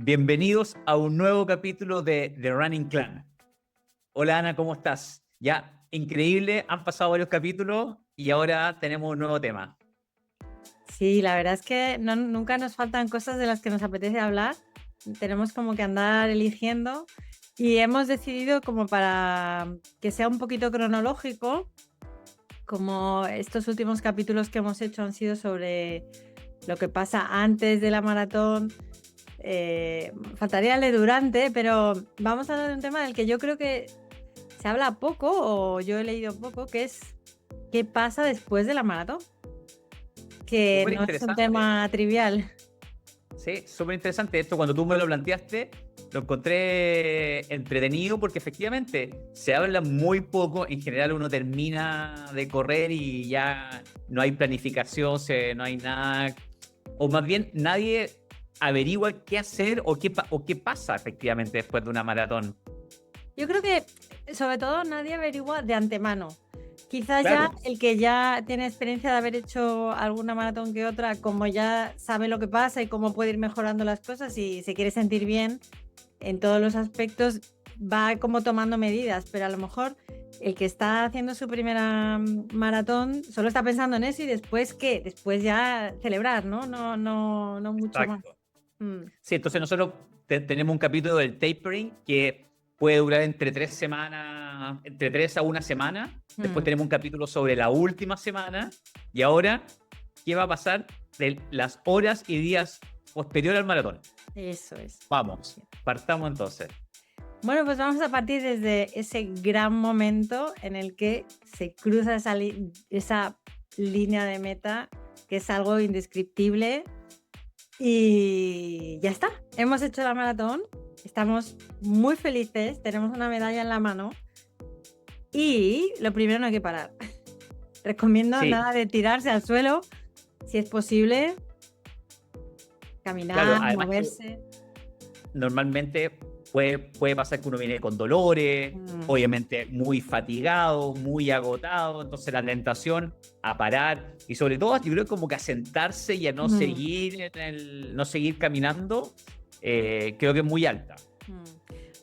Bienvenidos a un nuevo capítulo de The Running Clan. Hola Ana, ¿cómo estás? Ya, increíble, han pasado varios capítulos y ahora tenemos un nuevo tema. Sí, la verdad es que nunca nos faltan cosas de las que nos apetece hablar. Tenemos como que andar eligiendo y hemos decidido como para que sea un poquito cronológico, como estos últimos capítulos que hemos hecho han sido sobre lo que pasa antes de la maratón. Faltaría el de durante, pero vamos a hablar de un tema del que yo creo que se habla poco o yo he leído poco, que es qué pasa después de la maratón, que Súper no es un interesante, tema trivial. sí, súper interesante. Esto cuando tú me lo planteaste, lo encontré entretenido porque efectivamente se habla muy poco. En general uno termina de correr y ya no hay planificación, no hay nada, o más bien nadie averigua qué hacer o qué pasa efectivamente después de una maratón. Yo creo que, sobre todo, nadie averigua de antemano. Quizás ya Claro, el que ya tiene experiencia de haber hecho alguna maratón que otra, como ya sabe lo que pasa y cómo puede ir mejorando las cosas y se quiere sentir bien en todos los aspectos, va como tomando medidas, pero a lo mejor el que está haciendo su primera maratón solo está pensando en eso y después qué, después ya celebrar, ¿no? No mucho más. exacto. Mm, Sí, entonces nosotros tenemos un capítulo del tapering que puede durar entre 3 semanas, entre 3 a 1 semana. Después mm. tenemos un capítulo sobre la última semana. Y ahora, ¿qué va a pasar de las horas y días posterior al maratón? Eso es. Vamos, partamos entonces. Bueno, pues vamos a partir desde ese gran momento en el que se cruza esa línea de meta, que es algo indescriptible. Y ya está, hemos hecho la maratón, estamos muy felices, tenemos una medalla en la mano y lo primero, no hay que parar. Recomiendo Sí, nada de tirarse al suelo, si es posible, claro, caminar, además que moverse. normalmente puede pasar que uno viene con dolores, Mm, obviamente muy fatigado, muy agotado, entonces la tentación a parar y sobre todo yo creo como que a sentarse y a no mm. seguir no seguir caminando, creo que es muy alta. Mm.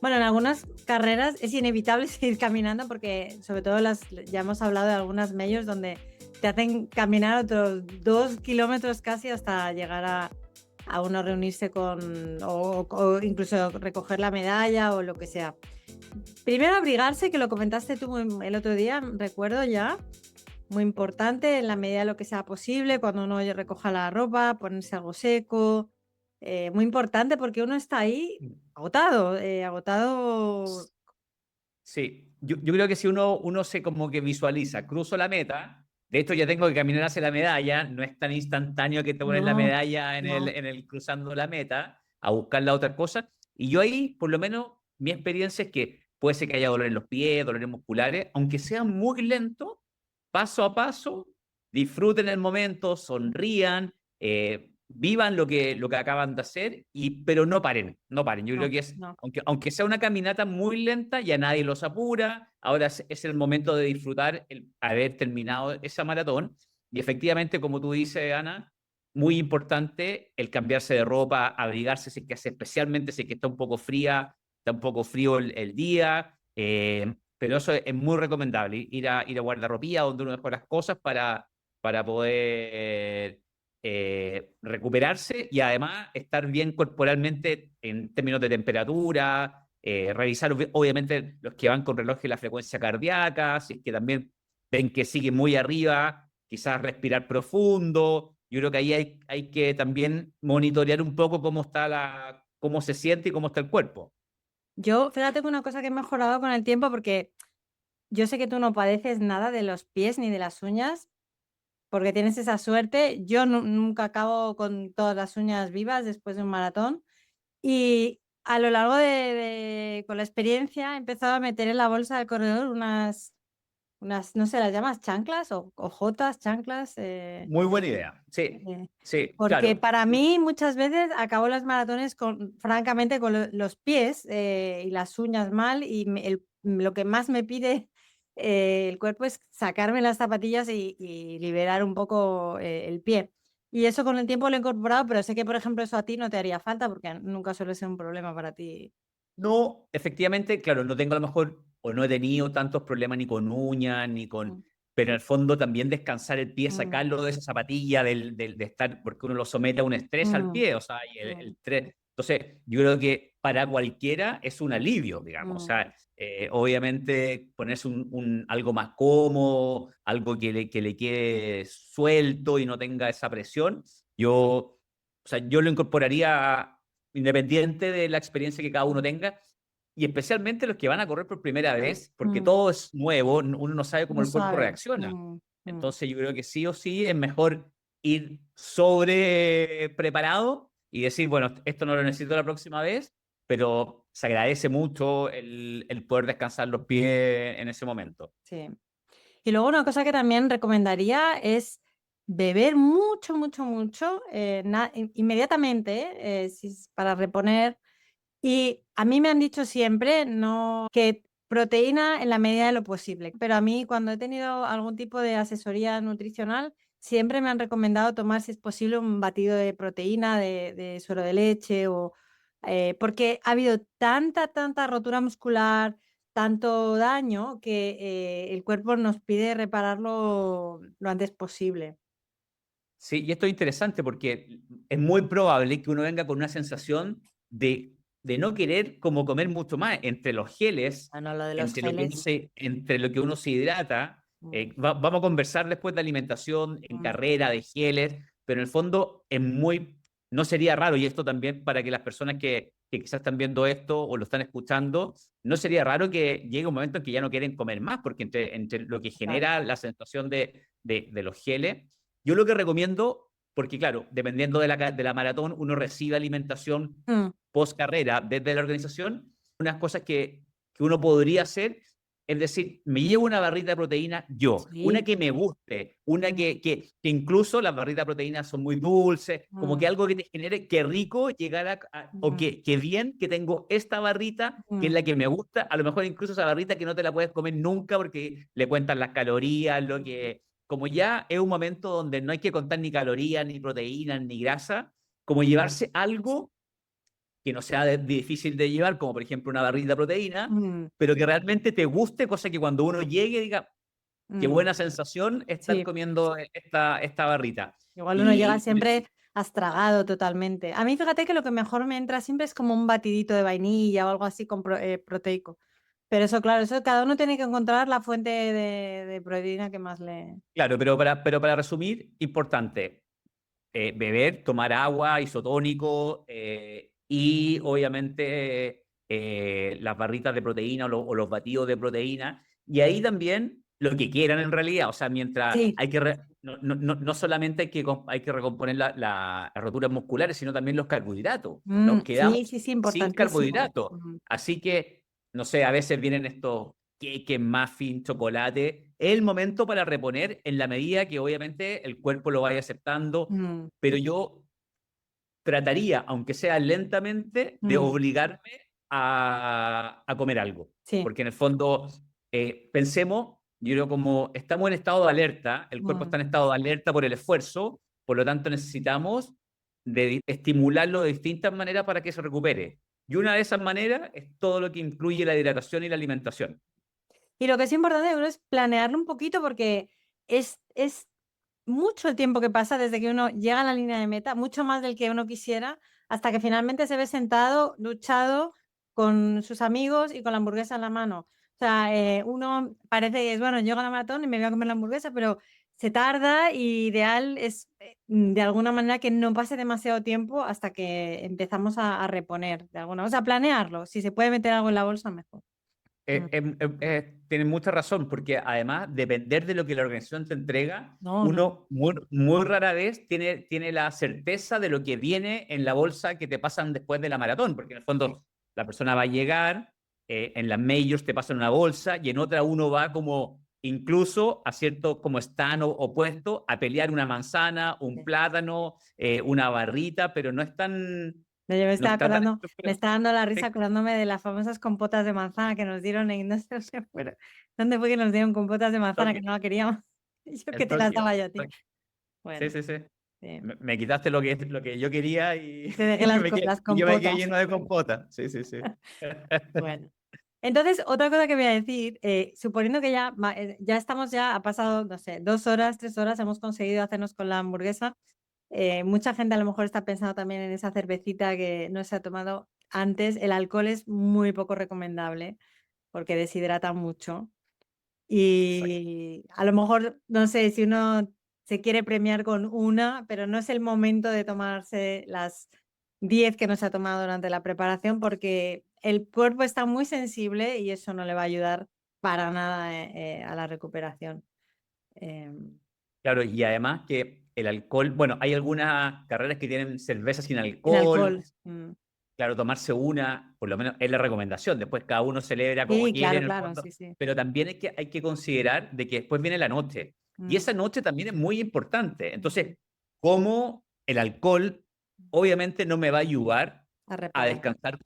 Bueno, en algunas carreras es inevitable seguir caminando porque sobre todo ya hemos hablado de algunas majors donde te hacen caminar otros 2 kilómetros casi hasta llegar a uno reunirse o incluso recoger la medalla o lo que sea. Primero abrigarse, que lo comentaste tú el otro día, recuerdo ya, muy importante en la medida de lo que sea posible, cuando uno recoja la ropa, ponerse algo seco, muy importante porque uno está ahí agotado. Sí, yo creo que si uno se como que visualiza, cruzo la meta, de hecho ya tengo que caminar hacia la medalla, no es tan instantáneo que te pones la No, medalla no. en el cruzando la meta, a buscar la otra cosa. Y yo ahí, por lo menos, mi experiencia es que puede ser que haya dolor en los pies, dolores musculares, aunque sea muy lento, paso a paso, disfruten el momento, sonrían, vivan lo que acaban de hacer, pero no paren, no paren. Yo creo No, que es, no. aunque sea una caminata muy lenta, ya nadie los apura, ahora es el momento de disfrutar el haber terminado esa maratón. Y efectivamente, como tú dices, Ana, muy importante el cambiarse de ropa, abrigarse si es que hace, especialmente si es que está un poco fría, está un poco frío el día, pero eso es muy recomendable, ir a guardarropía donde uno deja las cosas para poder recuperarse y además estar bien corporalmente en términos de temperatura, revisar obviamente los que van con reloj de la frecuencia cardíaca, si es que también ven que sigue muy arriba, quizás respirar profundo. Yo creo que ahí hay que también monitorear un poco cómo está cómo se siente y cómo está el cuerpo. Yo, fíjate que una cosa que he mejorado con el tiempo, porque yo sé que tú no padeces nada de los pies ni de las uñas, porque tienes esa suerte. Yo nunca acabo con todas las uñas vivas después de un maratón. Y a lo largo con la experiencia, he empezado a meter en la bolsa del corredor no sé, ¿las llamas chanclas o jotas, chanclas? Muy buena idea. Sí, Eh, sí, Porque claro. para mí muchas veces acabo las maratones francamente, con los pies y las uñas mal y lo que más me pide el cuerpo es sacarme las zapatillas y liberar un poco el pie. Y eso con el tiempo lo he incorporado, pero sé que, por ejemplo, eso a ti no te haría falta porque nunca suele ser un problema para ti. No, efectivamente, claro, no tengo a lo mejor, o no he tenido tantos problemas ni con uñas, ni con, Mm, pero en el fondo también descansar el pie, mm, sacarlo de esa zapatilla, de estar, porque uno lo somete a un estrés al mm, pie, o sea, y el mm, estrés. Entonces, yo creo que para cualquiera es un alivio, digamos. O mm, sea, obviamente ponerse algo más cómodo, algo que le quede suelto y no tenga esa presión, o sea, yo lo incorporaría independiente de la experiencia que cada uno mm, tenga, y especialmente los que van a correr por primera vez, porque mm. todo es nuevo, uno no sabe cómo No el cuerpo sabe. reacciona. Mm, mm, Entonces yo creo que sí o sí es mejor ir sobre preparado y decir, bueno, esto no lo necesito la próxima vez, pero se agradece mucho el poder descansar los pies en ese momento. sí. Y luego una cosa que también recomendaría es beber mucho, mucho, mucho, inmediatamente, para reponer. Y a mí me han dicho siempre no, que proteína en la medida de lo posible, pero a mí cuando he tenido algún tipo de asesoría nutricional, siempre me han recomendado tomar, si es posible, un batido de proteína, de suero de leche, porque ha habido tanta, tanta rotura muscular, tanto daño, que el cuerpo nos pide repararlo lo antes posible. Sí, y esto es interesante porque es muy probable que uno venga con una sensación de no querer como comer mucho más entre los geles, Bueno, lo de los geles. entre lo que uno se hidrata. mm, Vamos a conversar después de alimentación en mm, carrera, de geles, pero en el fondo es muy, no sería raro, y esto también para que las personas que quizás están viendo esto o lo están escuchando, no sería raro que llegue un momento en que ya no quieren comer más, porque entre lo que Claro. genera la sensación de los geles, yo lo que recomiendo, porque claro, dependiendo de la maratón, uno recibe alimentación Mm, post carrera desde la organización, unas cosas que uno podría hacer, es decir, me llevo una barrita de proteína yo, una sí. que me guste, una Mm, que incluso las barritas de proteína son muy dulces, como que mm, algo que te genere, que rico llegar o mm, que bien que tengo esta barrita, que es mm. la que me gusta, a lo mejor incluso esa barrita que no te la puedes comer nunca porque le cuentan las calorías, lo que, como ya es un momento donde no hay que contar ni calorías, ni proteínas, ni grasa, como llevarse algo que no sea difícil de llevar, como por ejemplo una barrita de proteína, Mm, pero que realmente te guste, cosa que cuando uno llegue diga, qué mm, buena sensación estar sí, comiendo esta barrita. igual uno llega Y, siempre astragado totalmente. A mí fíjate que lo que mejor me entra siempre es como un batidito de vainilla o algo así con proteico. Pero eso, claro, eso cada uno tiene que encontrar la fuente de proteína que más le... claro, pero para resumir, importante, beber, tomar agua, isotónico y obviamente las barritas de proteína o los batidos de proteína. Y ahí también lo que quieran en realidad, o sea, mientras Sí, hay que, no solamente hay que recomponer las roturas musculares, sino también los carbohidratos. Nos sí, quedamos sí, sí, sin importantísimo. carbohidratos. Así que, no sé, a veces vienen estos queques, muffin, chocolate. Es el momento para reponer en la medida que obviamente el cuerpo lo vaya aceptando, Mm, pero yo trataría, aunque sea lentamente, de mm, obligarme a comer algo. sí, Porque en el fondo, pensemos, yo creo como estamos en estado de alerta, el cuerpo mm, está en estado de alerta por el esfuerzo, por lo tanto necesitamos de estimularlo de distintas maneras para que se recupere. Y una de esas maneras es todo lo que incluye la hidratación y la alimentación. Y lo que es importante, yo creo, es planearlo un poquito porque es mucho el tiempo que pasa desde que uno llega a la línea de meta, mucho más del que uno quisiera, hasta que finalmente se ve sentado, duchado, con sus amigos y con la hamburguesa en la mano. O sea, uno parece que es, bueno, llego a la maratón y me voy a comer la hamburguesa, pero se tarda y ideal es, de alguna manera, que no pase demasiado tiempo hasta que empezamos a reponer, de alguna, o sea, planearlo. Si se puede meter algo en la bolsa, mejor. Mm. Tienen mucha razón, porque además depender de lo que la organización te entrega, No, no. uno muy rara vez tiene la certeza de lo que viene en la bolsa que te pasan después de la maratón, porque en el fondo la persona va a llegar, en las majors te pasan una bolsa y en otra uno va como incluso a cierto como stand opuesto a pelear una manzana, un plátano, una barrita, pero No, yo me no estaba está tan acordando, me estructurado. está dando la risa acordándome de las famosas compotas de manzana que nos dieron en, no sé dónde fueron. ¿Dónde fue que nos dieron compotas de manzana que no la queríamos? Y yo que En te las Tokio. daba yo a ti. Sí, Bueno, sí, sí. sí. Me quitaste lo que yo quería y, Te dejé las y yo me quedé compotas. lleno de compota. Sí, sí, sí. Bueno. Entonces, otra cosa que voy a decir, suponiendo que ya estamos, ya ha pasado, no sé, 2 horas, 3 horas, hemos conseguido hacernos con la hamburguesa. Mucha gente a lo mejor está pensando también en esa cervecita que no se ha tomado antes. El alcohol es muy poco recomendable porque deshidrata mucho. Exacto. Y a lo mejor, no sé, si uno se quiere premiar con una, pero no es el momento de tomarse las 10 que no se ha tomado durante la preparación porque el cuerpo está muy sensible y eso no le va a ayudar para nada a la recuperación. Claro, y además que el alcohol, bueno, hay algunas carreras que tienen cerveza sin Sin alcohol. alcohol. Claro, tomarse una, por lo menos es la recomendación. Después cada uno celebra como Sí, quiere claro, en el claro, fondo, sí, sí. pero también hay que considerar de que después viene la noche. Y Mm, esa noche también es muy importante. Entonces, como el alcohol obviamente no me va a ayudar a a reparar. descansar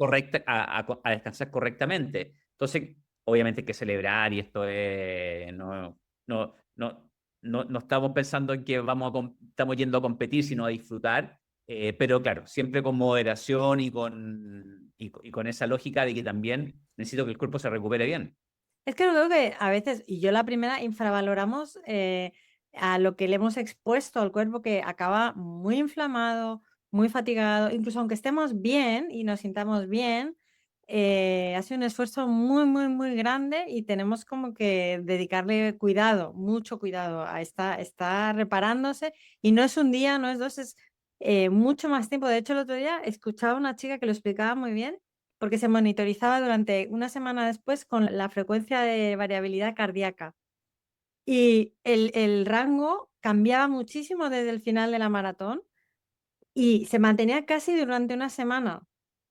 a descansar correctamente. Entonces, obviamente hay que celebrar y esto es, no, no estamos pensando en que estamos yendo a competir, sino a disfrutar, pero claro, siempre con moderación y con esa lógica de que también necesito que el cuerpo se recupere bien. Es que creo que a veces, y yo la primera, infravaloramos a lo que le hemos expuesto al cuerpo que acaba muy inflamado, muy fatigado, incluso aunque estemos bien y nos sintamos bien, hace un esfuerzo muy, muy, muy grande y tenemos como que dedicarle cuidado, mucho cuidado a estar reparándose y no es un día, no es dos, es mucho más tiempo. De hecho, el otro día escuchaba a una chica que lo explicaba muy bien porque se monitorizaba durante una semana después con la frecuencia de variabilidad cardíaca. Y el rango cambiaba muchísimo desde el final de la maratón y se mantenía casi durante una semana,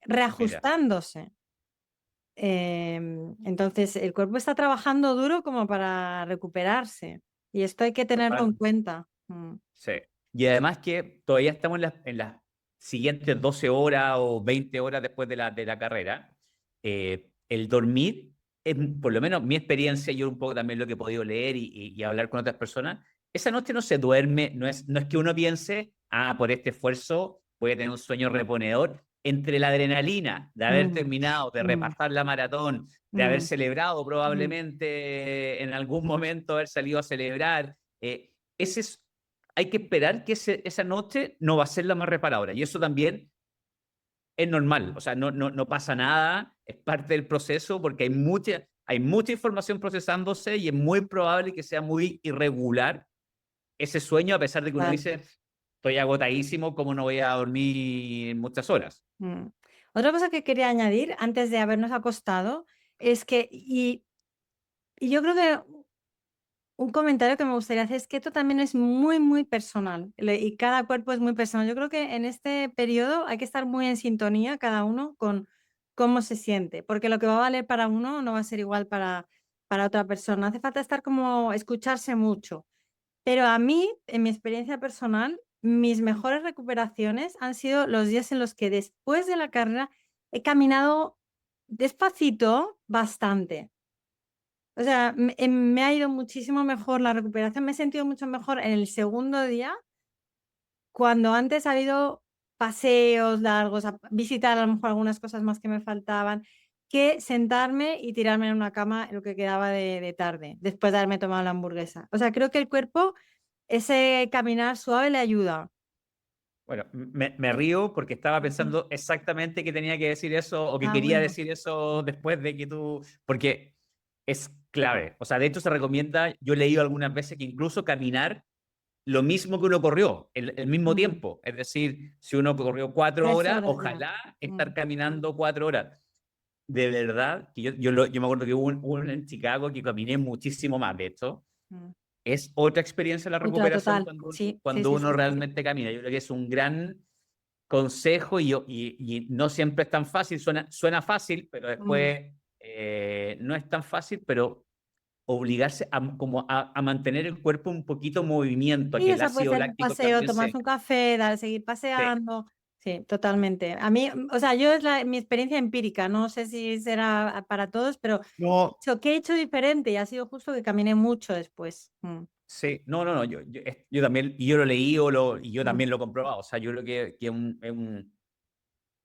Mira, reajustándose. Entonces, el cuerpo está trabajando duro como para recuperarse y esto hay que tenerlo en total. cuenta. Sí. Y además que todavía estamos en las siguientes 12 horas o 20 horas después de la carrera. El dormir, es, por lo menos mi experiencia, yo un poco también lo que he podido leer y hablar con otras personas, esa noche no se duerme, no es que uno piense, ah, por este esfuerzo voy a tener un sueño reponedor. Entre la adrenalina de haber Mm, terminado, de mm, repasar la maratón, de haber mm, celebrado mm. probablemente en algún momento haber salido a celebrar, ese es hay que esperar que esa noche no va a ser la más reparadora. Y eso también es normal. O sea, no pasa nada, es parte del proceso porque hay mucha información procesándose y es muy probable que sea muy irregular ese sueño, a pesar de que uno Claro. dice, estoy agotadísimo, ¿cómo no voy a dormir muchas horas? Mm. Otra cosa que quería añadir antes de habernos acostado es que, y yo creo que un comentario que me gustaría hacer es que esto también es muy, muy personal y cada cuerpo es muy personal. Yo creo que en este periodo hay que estar muy en sintonía cada uno con cómo se siente, porque lo que va a valer para uno no va a ser igual para otra persona. Hace falta estar como escucharse mucho. Pero a mí, en mi experiencia personal, mis mejores recuperaciones han sido los días en los que después de la carrera he caminado despacito bastante. O sea, me ha ido muchísimo mejor la recuperación, me he sentido mucho mejor en el segundo día, cuando antes ha habido paseos largos, visitar a lo mejor algunas cosas más que me faltaban, que sentarme y tirarme en una cama lo que quedaba de tarde, después de haberme tomado la hamburguesa. O sea, creo que el cuerpo, ese caminar suave le ayuda. Bueno, me río porque estaba Ujú. pensando exactamente que tenía que decir eso o que Ah, quería bueno. decir eso después de que tú, porque es clave. O sea, de hecho se recomienda, yo he leído algunas veces que incluso caminar lo mismo que uno corrió, el mismo Mm. tiempo. Es decir, si uno corrió 4 horas, 3 horas ya. ojalá Mm, estar caminando 4 horas. De verdad, que yo me acuerdo que hubo un en Chicago que caminé muchísimo más, de hecho. mm. Es otra experiencia la Ultra recuperación total. Sí, sí, cuando sí, uno sí. realmente camina. Yo creo que es un gran consejo y no siempre es tan fácil, suena fácil, pero Mm. después no es tan fácil, pero obligarse a mantener el cuerpo un poquito en movimiento, a Sí, que o el sea, puede ácido ser un láctico paseo, también tomarse un café, seguir se- paseando. Sí, totalmente. A mí, o sea, yo es mi experiencia empírica, no sé si será para todos, pero No, lo que he hecho diferente y ha sido justo que caminé mucho después. Sí, no, no, no, yo también, y yo lo leí y yo Mm, también lo he comprobado. O sea, yo creo que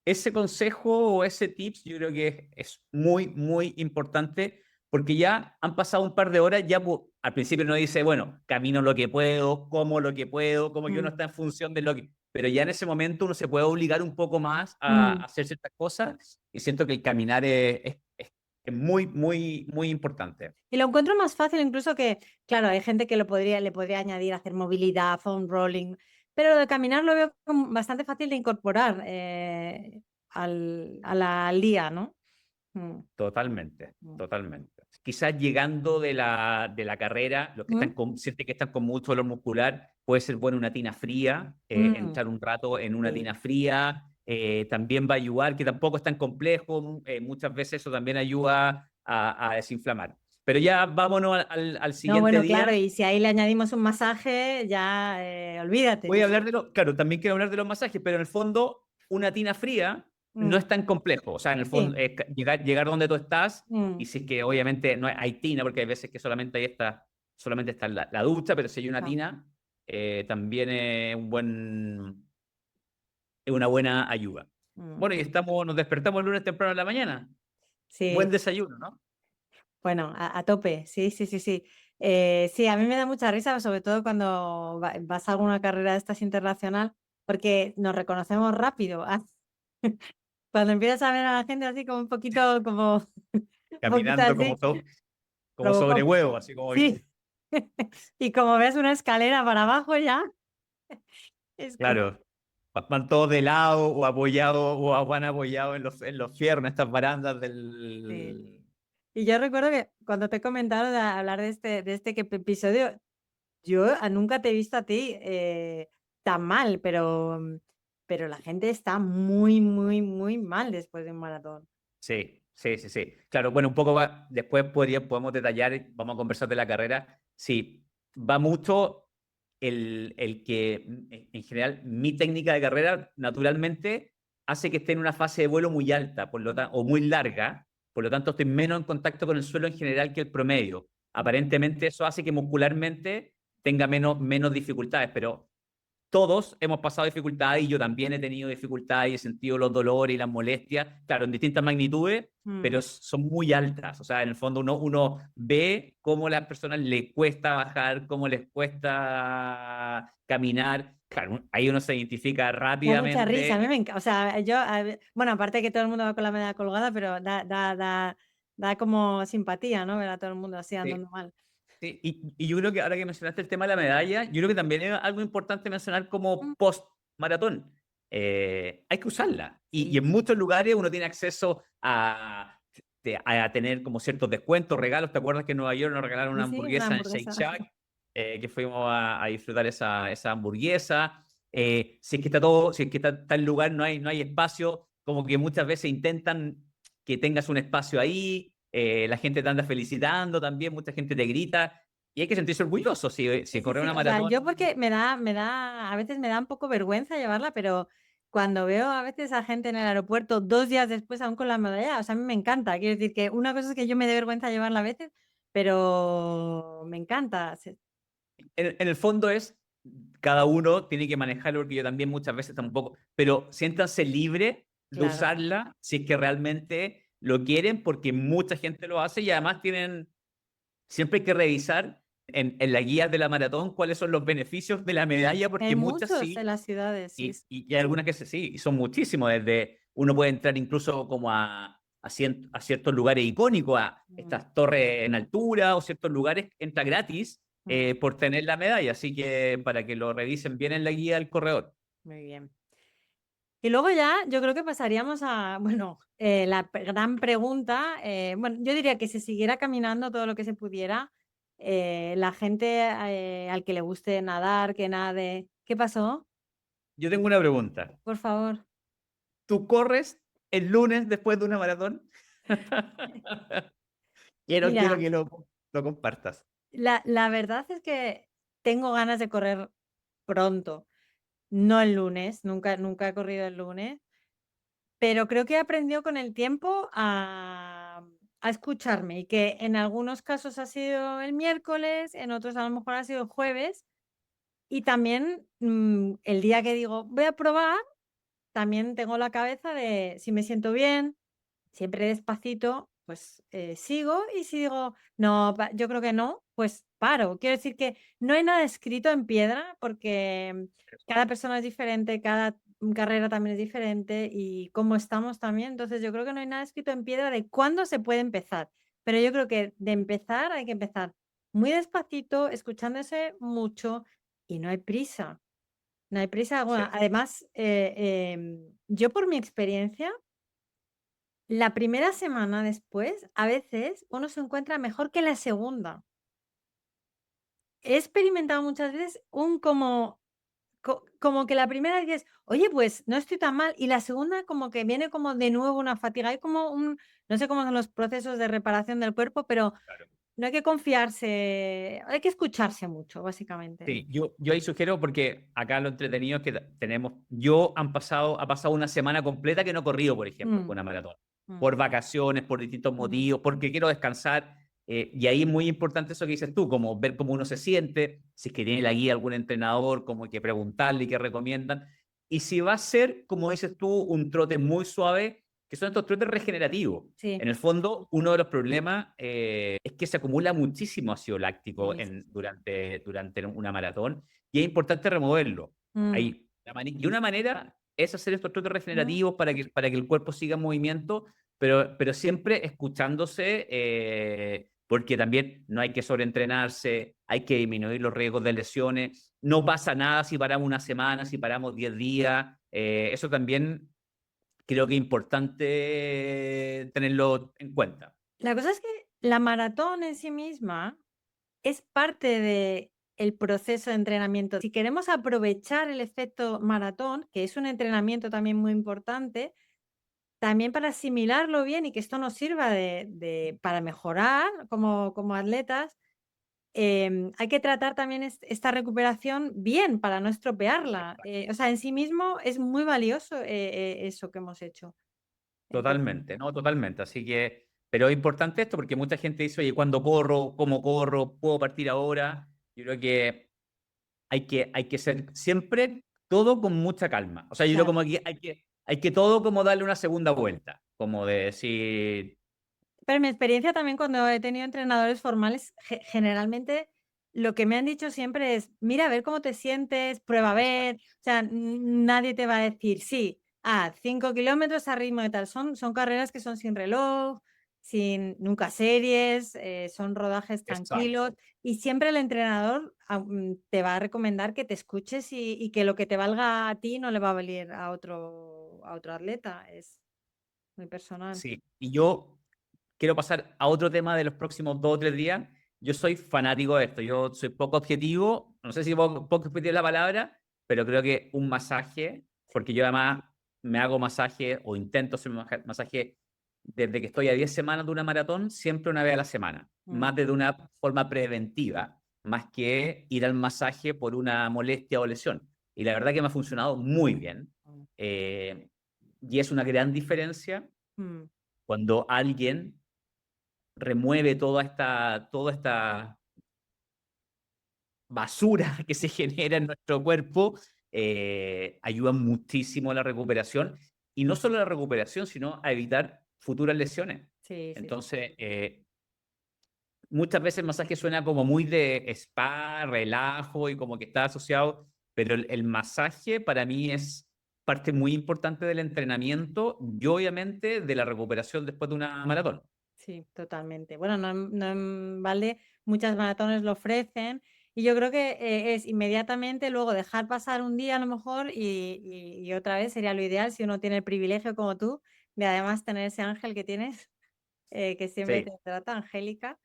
ese consejo o ese tips yo creo que es muy, muy importante porque ya han pasado un par de horas, ya al principio uno dice, bueno, camino lo que puedo, como lo que puedo, como que uno mm, está en función de lo que... Pero ya en ese momento uno se puede obligar un poco más a mm. hacer ciertas cosas y siento que el caminar es muy, muy, muy importante. Y lo encuentro más fácil incluso que, claro, hay gente que le podría añadir hacer movilidad, foam rolling, pero lo de caminar lo veo como bastante fácil de incorporar al día, ¿no? Mm, Totalmente, mm. totalmente. Quizás llegando de la carrera, los que Mm, sienten que están con mucho dolor muscular, puede ser bueno una tina fría, mm, entrar un rato en una sí. tina fría, también va a ayudar, que tampoco es tan complejo, muchas veces eso también ayuda a desinflamar. Pero ya vámonos al No, siguiente bueno, claro, día. y si ahí le añadimos un masaje, ya olvídate. Voy a hablar claro, también quiero hablar de los masajes, pero en el fondo una tina fría no Mm, es tan complejo. O sea, en el fondo sí. es llegar donde tú estás y Mm, si es que obviamente no hay tina, porque hay veces que solamente está la ducha, pero si hay una no, tina, también es una buena ayuda. mm, Bueno, y nos despertamos el lunes temprano en la mañana. Buen sí. desayuno, ¿no? Bueno, a tope, sí, sí, sí, sí. Sí, a mí me da mucha risa, sobre todo cuando vas a alguna carrera de estas internacional, porque nos reconocemos rápido. Cuando empiezas a ver a la gente así como un poquito, como un poquito Caminando como, así, como sobre Robocop. huevo, así como... Sí. Y como ves una escalera para abajo ya, es como... Claro, van todos de lado o apoyados o van apoyados en los fierros, estas barandas Sí. del... Y yo recuerdo que cuando te he comentado de hablar de este episodio, yo nunca te he visto a ti tan mal, pero la gente está muy, muy, muy mal después de un maratón. Sí, sí, sí, sí. Claro, bueno, un poco después podemos detallar, vamos a conversar de la carrera. Sí, va mucho el que, en general, mi técnica de carrera, naturalmente, hace que esté en una fase de vuelo muy alta, o muy larga, por lo tanto, estoy menos en contacto con el suelo en general que el promedio. Aparentemente, eso hace que muscularmente tenga menos dificultades, pero todos hemos pasado dificultades y yo también he tenido dificultades y he sentido los dolores y las molestias, claro, en distintas magnitudes, Mm. pero son muy altas. O sea, en el fondo uno ve cómo a las personas les cuesta bajar, cómo les cuesta caminar. Claro, ahí uno se identifica Da mucha risa, a mí rápidamente. me encanta, o sea, bueno, aparte que todo el mundo va con la medalla colgada, pero da como simpatía, ¿no? Ver a todo el mundo así Sí, andando mal. sí. Y yo creo que ahora que mencionaste el tema de la medalla, yo creo que también es algo importante mencionar Mm, como post-maratón. Hay que usarla. Y sí, en muchos lugares uno tiene acceso a tener como ciertos descuentos, regalos. ¿Te acuerdas que en Nueva York nos regalaron una sí, sí, una hamburguesa en Shake hamburguesa. Shack? Que fuimos a disfrutar esa hamburguesa. Si es que está el lugar, no hay espacio, como que muchas veces intentan que tengas un espacio ahí, la gente te anda felicitando también, mucha gente te grita, y hay que sentirse orgulloso si Sí, sí, corre sí. una O sea, maratón. yo porque a veces me da un poco vergüenza llevarla, pero cuando veo a veces a gente en el aeropuerto 2 días después aún con la medalla, o sea, a mí me encanta. Quiero decir que una cosa es que yo me dé vergüenza llevarla a veces, pero me encanta. En el fondo cada uno tiene que manejarlo, porque yo también muchas veces tampoco, pero siéntanse libre de Claro. usarla si es que realmente lo quieren, porque mucha gente lo hace y además siempre hay que revisar en las guías de la maratón cuáles son los beneficios de la medalla, Hay porque muchas muchos sí. en las ciudades, sí. Y hay algunas que sí, y son muchísimos, desde uno puede entrar incluso como a ciertos lugares icónicos, a Mm, estas torres en altura o ciertos lugares, entra gratis mm, por tener la medalla, así que para que lo revisen bien en la guía del corredor. muy bien. Y luego ya yo creo que pasaríamos a, bueno, la gran pregunta, bueno, yo diría que se siguiera caminando todo lo que se pudiera, la gente al que le guste nadar, que nade. ¿Qué pasó? Yo tengo una pregunta. Por favor. ¿Tú corres el lunes después de una maratón? Quiero Mira, que lo compartas. la verdad es que tengo ganas de correr pronto, no el lunes, nunca, nunca he corrido el lunes, pero creo que he aprendido con el tiempo a escucharme y que en algunos casos ha sido el miércoles, en otros a lo mejor ha sido el jueves y también el día que digo voy a probar, también tengo la cabeza de si me siento bien, siempre despacito, pues sigo y si digo, no, yo creo que no, pues paro. Quiero decir que no hay nada escrito en piedra porque cada persona es diferente, cada carrera también es diferente y cómo estamos también. Entonces yo creo que no hay nada escrito en piedra de cuándo se puede empezar. Pero yo creo que de empezar hay que empezar muy despacito, escuchándose mucho y no hay prisa. No hay prisa Sí. alguna. Además, yo por mi experiencia, la primera semana después, a veces uno se encuentra mejor que la segunda. He experimentado muchas veces un como que la primera dices: "Oye, pues no estoy tan mal", y la segunda como que viene como de nuevo una fatiga. Hay como no sé cómo son los procesos de reparación del cuerpo, pero Claro. no hay que confiarse, hay que escucharse mucho, básicamente. Sí, yo ahí sugiero porque acá lo entretenido es que tenemos, ha pasado una semana completa que no he corrido, por ejemplo, Mm, una maratón, mm, por vacaciones, por distintos ujú. motivos, porque quiero descansar, y ahí es muy importante eso que dices tú, como ver cómo uno se siente, si es que tiene la guía algún entrenador, como que preguntarle y qué recomiendan, y si va a ser, como dices tú, un trote muy suave, que son estos trotes regenerativos. Sí, En el fondo, uno de los problemas es que se acumula muchísimo ácido láctico sí, sí, sí. durante una maratón y es importante removerlo. Mm, Y una manera es hacer estos trotes mm. regenerativos para que el cuerpo siga en movimiento, pero siempre escuchándose, porque también no hay que sobreentrenarse, hay que disminuir los riesgos de lesiones. No pasa nada si paramos una semana, si paramos 10 días. Eso también creo que es importante tenerlo en cuenta. La cosa es que la maratón en sí misma es parte de el proceso de entrenamiento. Si queremos aprovechar el efecto maratón, que es un entrenamiento también muy importante, también para asimilarlo bien y que esto nos sirva para mejorar como atletas, hay que tratar también esta recuperación bien para no estropearla. O sea, en sí mismo es muy valioso eso que hemos hecho. Entonces, Totalmente, ¿no? Totalmente. Así que, pero es importante esto porque mucha gente dice, oye, ¿cuándo corro? ¿Cómo corro? ¿Puedo partir ahora? Yo creo que hay que ser siempre todo con mucha calma. O sea, yo creo claro. como que hay que todo como darle una segunda vuelta. Como de decir, Pero mi experiencia también cuando he tenido entrenadores formales, generalmente lo que me han dicho siempre es, mira, a ver cómo te sientes, prueba a ver, exacto, o sea, nadie te va a decir, sí, 5 kilómetros a ritmo de tal, son carreras que son sin reloj, sin nunca series, son rodajes tranquilos exacto. y siempre el entrenador te va a recomendar que te escuches y que lo que te valga a ti no le va a valer a otro atleta, es muy personal. Sí. Y yo quiero pasar a otro tema de los próximos 2 o 3 días. Yo soy fanático de esto. Yo soy poco objetivo. No sé si poco objetivo es la palabra, pero creo que un masaje, porque yo además me hago masaje o intento hacer masaje desde que estoy a 10 semanas de una maratón, siempre una vez a la semana. Mm, Más de una forma preventiva, más que ir al masaje por una molestia o lesión. Y la verdad que me ha funcionado muy bien. mm, Eh, y es una gran diferencia mm. cuando alguien remueve toda esta basura que se genera en nuestro cuerpo, ayuda muchísimo a la recuperación y no solo a la recuperación, sino a evitar futuras lesiones. Sí, sí, sí. Entonces, muchas veces el masaje suena como muy de spa, relajo y como que está asociado, pero el masaje para mí es parte muy importante del entrenamiento y obviamente de la recuperación después de una maratón. Sí, totalmente. Bueno, no en balde, muchas maratones lo ofrecen y yo creo que es inmediatamente luego dejar pasar un día a lo mejor y otra vez sería lo ideal si uno tiene el privilegio como tú de además tener ese ángel que tienes, que siempre Sí. te trata, Angélica,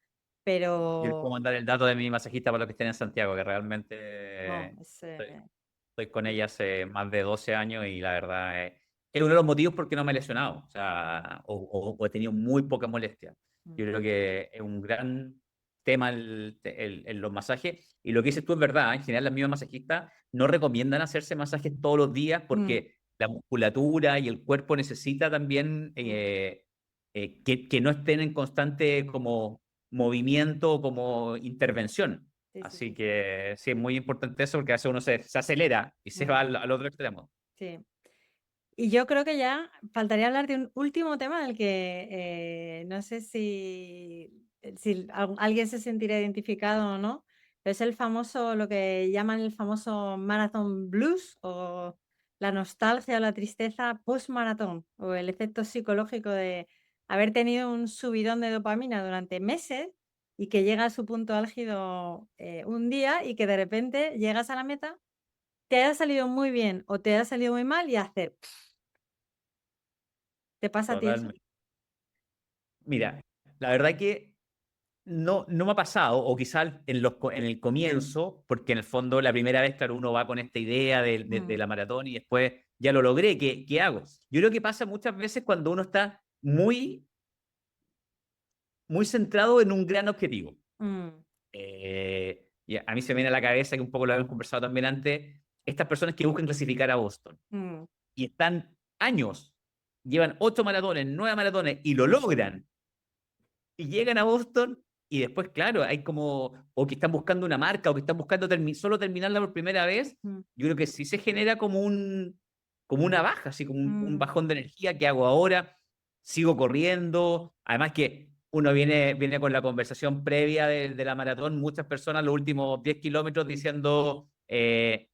Yo les puedo pero mandar el dato de mi masajista para los que estén en Santiago, que no, realmente es, estoy con ella hace más de 12 años y la verdad es uno de los motivos por qué no me he lesionado, o sea, o he tenido muy poca molestia. mm, Yo creo que es un gran tema los masajes y lo que dices tú es verdad, en general las mismas masajistas no recomiendan hacerse masajes todos los días mm, porque la musculatura y el cuerpo necesita también mm, que no estén en constante como movimiento, como intervención. Sí, sí, Así sí. que sí, es muy importante eso porque a veces uno se acelera y se va Mm, al otro extremo. sí. Y yo creo que ya faltaría hablar de un último tema del que no sé si alguien se sentirá identificado o no, pero es el famoso, lo que llaman el famoso marathon blues o la nostalgia o la tristeza post-maratón o el efecto psicológico de haber tenido un subidón de dopamina durante meses y que llega a su punto álgido un día y que de repente llegas a la meta, te haya salido muy bien o te haya salido muy mal y hacer. ¿Te pasa a ti eso? Totalmente. Mira, la verdad que no me ha pasado, o quizás en el comienzo, porque en el fondo la primera vez, claro, uno va con esta idea de Mm, la maratón y después ya lo logré, ¿qué hago? Yo creo que pasa muchas veces cuando uno está muy centrado en un gran objetivo. mm, Y a mí se me viene a la cabeza, que un poco lo habíamos conversado también antes, estas personas que buscan clasificar a Boston mm, y están años, llevan 8 maratones, 9 maratones y lo logran y llegan a Boston y después, claro, hay como, o que están buscando una marca o que están buscando solo terminarla por primera vez, mm, yo creo que sí se genera como una baja, así como un mm, bajón de energía. ¿Qué hago ahora? Sigo corriendo, además que uno viene con la conversación previa de la maratón, muchas personas los últimos 10 kilómetros diciendo,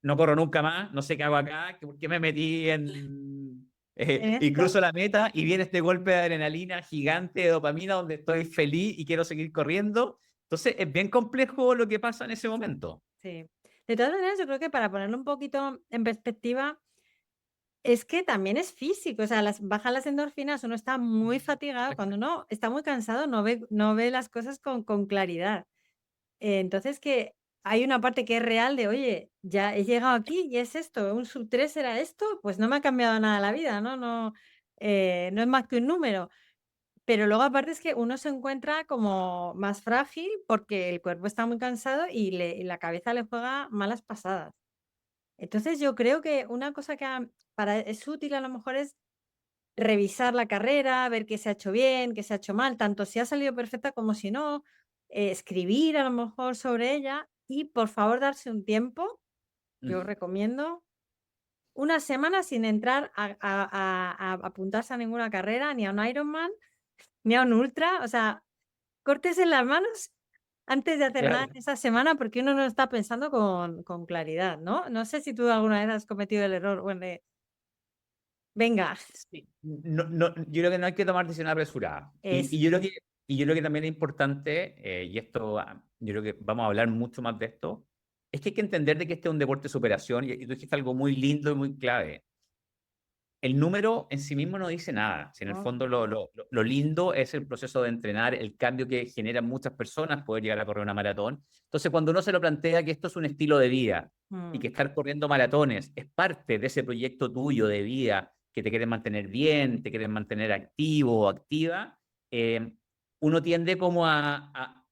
no corro nunca más, no sé qué hago acá, por qué me metí ¿en y esto? cruzo la meta y viene este golpe de adrenalina gigante, de dopamina, donde estoy feliz y quiero seguir corriendo. Entonces es bien complejo lo que pasa en ese momento. Sí. De todas maneras, yo creo que para ponerlo un poquito en perspectiva, es que también es físico, o sea, bajan las endorfinas, uno está muy fatigado, cuando uno está muy cansado no ve las cosas con claridad. Entonces que hay una parte que es real de, oye, ya he llegado aquí y es esto, un sub 3 era esto, pues no me ha cambiado nada la vida, ¿no? No, no es más que un número. Pero luego aparte es que uno se encuentra como más frágil porque el cuerpo está muy cansado y la cabeza le juega malas pasadas. Entonces yo creo que una cosa que es útil a lo mejor es revisar la carrera, ver qué se ha hecho bien, qué se ha hecho mal, tanto si ha salido perfecta como si no, escribir a lo mejor sobre ella y por favor darse un tiempo, yo Mm. recomiendo una semana sin entrar a apuntarse a ninguna carrera, ni a un Ironman, ni a un ultra, o sea, córtese las manos antes de hacer nada Claro. en esa semana, porque uno no está pensando con claridad, ¿no? No sé si tú alguna vez has cometido el error, bueno, de venga, Sí. Yo creo que no hay que tomar decisiones apresuradas. es Y yo creo que también es importante, y esto, yo creo que vamos a hablar mucho más de esto, es que hay que entender de que este es un deporte de superación, y tú dijiste algo muy lindo y muy clave. El número en sí mismo no dice nada. Si en el ¿no? fondo lo lindo es el proceso de entrenar, el cambio que generan muchas personas poder llegar a correr una maratón. Entonces, cuando uno se lo plantea que esto es un estilo de vida y que Mm, estar corriendo maratones es parte de ese proyecto tuyo de vida, que te quieres mantener bien, te quieres mantener activo o activa, eh, uno tiende como a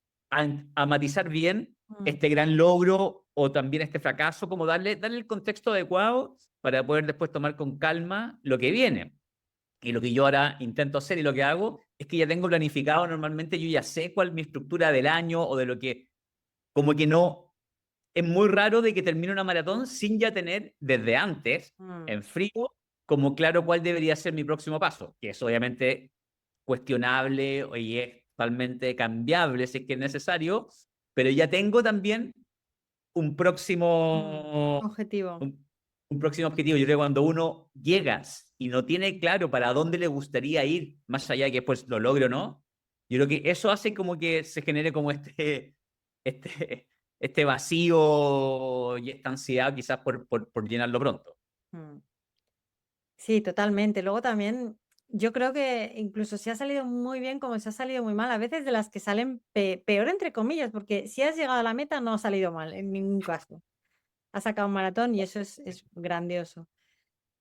matizar bien mm, este gran logro o también este fracaso, como darle el contexto adecuado para poder después tomar con calma lo que viene. Y lo que yo ahora intento hacer y lo que hago es que ya tengo planificado, normalmente yo ya sé cuál es mi estructura del año o de lo que, como que no, es muy raro de que termine una maratón sin ya tener desde antes, mm, en frío, como claro cuál debería ser mi próximo paso, que es obviamente cuestionable y es totalmente cambiable si es que es necesario, pero ya tengo también un mm. próximo, Objetivo. un próximo objetivo. Yo creo que cuando uno llegas y no tiene claro para dónde le gustaría ir, más allá de que después lo logre o no, yo creo que eso hace como que se genere como este, este vacío y esta ansiedad quizás por llenarlo pronto. Mm. Sí, totalmente. Luego también, yo creo que incluso si ha salido muy bien como si ha salido muy mal, a veces de las que salen peor entre comillas, porque si has llegado a la meta no ha salido mal en ningún caso. Has sacado un maratón y eso es grandioso.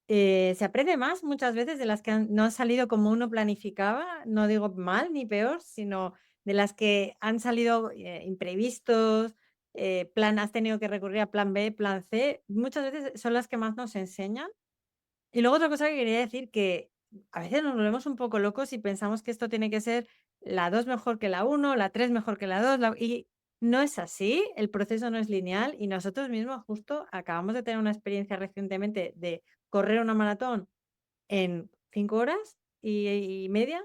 Se aprende más muchas veces de las que no han salido como uno planificaba, no digo mal ni peor, sino de las que han salido imprevistos, has tenido que recurrir a plan B, plan C, muchas veces son las que más nos enseñan. Y luego otra cosa que quería decir, que a veces nos volvemos un poco locos y pensamos que esto tiene que ser la 2 mejor que la 1, la 3 mejor que la 2, y no es así, el proceso no es lineal y nosotros mismos justo acabamos de tener una experiencia recientemente de correr una maratón en 5 horas y media.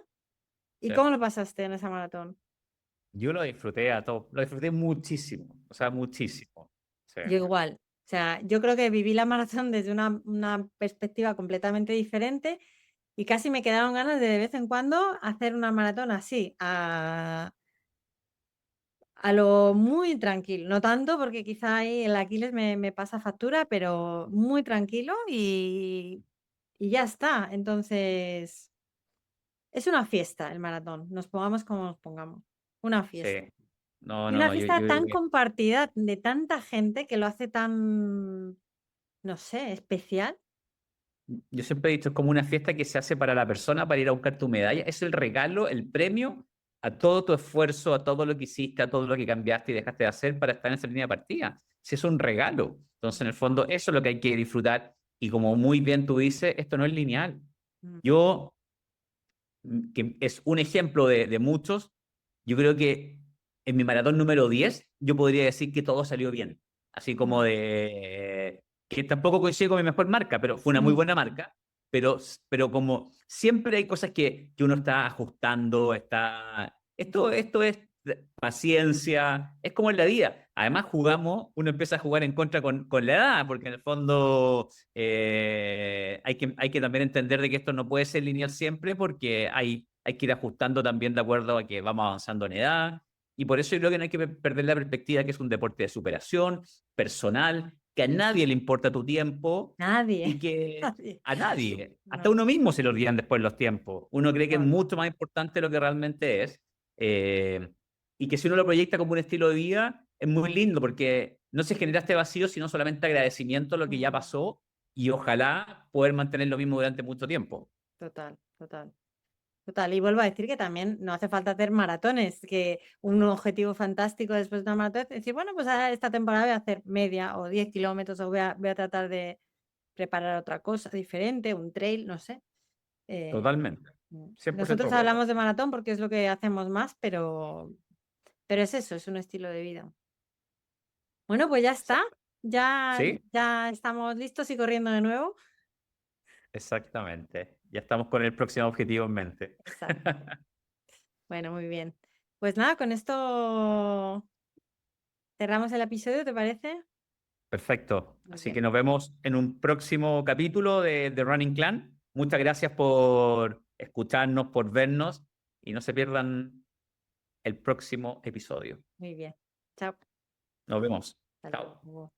¿Y Sí. cómo lo pasaste en esa maratón? Yo lo disfruté a todo, lo disfruté muchísimo, o sea, muchísimo. Sí. Yo igual. O sea, yo creo que viví la maratón desde una perspectiva completamente diferente y casi me quedaron ganas de vez en cuando hacer una maratón así, a lo muy tranquilo. No tanto porque quizá ahí el Aquiles me pasa factura, pero muy tranquilo y ya está. Entonces, es una fiesta el maratón, nos pongamos como nos pongamos. Una Sí. fiesta. No, Y no, una no, yo fiesta creo tan que compartida de tanta gente que lo hace tan, no sé, especial. yo siempre he dicho, es como una fiesta que se hace para la persona para ir a buscar tu medalla. Es el regalo, el premio a todo tu esfuerzo, a todo lo que hiciste, a todo lo que cambiaste y dejaste de hacer para estar en esa línea de partida. Si es un regalo. Entonces, en el fondo, eso es lo que hay que disfrutar. Y como muy bien tú dices, esto no es lineal. Mm, Yo, que es un ejemplo de muchos, yo creo que en mi maratón número 10 yo podría decir que todo salió bien. Así como mm, de que tampoco coincide con mi mejor marca, pero fue una muy mm. buena marca. Pero como siempre hay cosas que uno está ajustando, esto es paciencia, es como en la vida. Además, uno empieza a jugar en contra con la edad, porque en el fondo hay que también entender de que esto no puede ser lineal siempre, porque hay que ir ajustando también de acuerdo a que vamos avanzando en edad. Y por eso yo creo que no hay que perder la perspectiva que es un deporte de superación personal, que a nadie le importa tu tiempo y Nadie, que nadie. a nadie, hasta No, uno mismo se le olvidan después los tiempos. Uno cree que es no, mucho más importante de lo que realmente es. eh, y que si uno lo proyecta como un estilo de vida, es muy lindo porque no se genera este vacío, sino solamente agradecimiento a lo que ya pasó y ojalá poder mantener lo mismo durante mucho tiempo. total, total. Total, y vuelvo a decir que también no hace falta hacer maratones, que un objetivo fantástico después de una maratón es decir, bueno, pues ahora esta temporada voy a hacer media o 10 kilómetros o voy a tratar de preparar otra cosa diferente, un trail, no sé. Eh, Totalmente. 100% Nosotros de acuerdo. hablamos de maratón porque es lo que hacemos más, pero es eso, es un estilo de vida. Bueno, pues ya está, Exacto. ya, ¿Sí? ya estamos listos y corriendo de nuevo. Exactamente. Ya estamos con el próximo objetivo en mente. Exacto. Bueno, muy bien. Pues nada, con esto cerramos el episodio, ¿te parece? Perfecto. Muy Así bien. que nos vemos en un próximo capítulo de Running Clan. Muchas gracias por escucharnos, por vernos y no se pierdan el próximo episodio. Muy bien. Chao. Nos vemos. Hasta Chao. luego.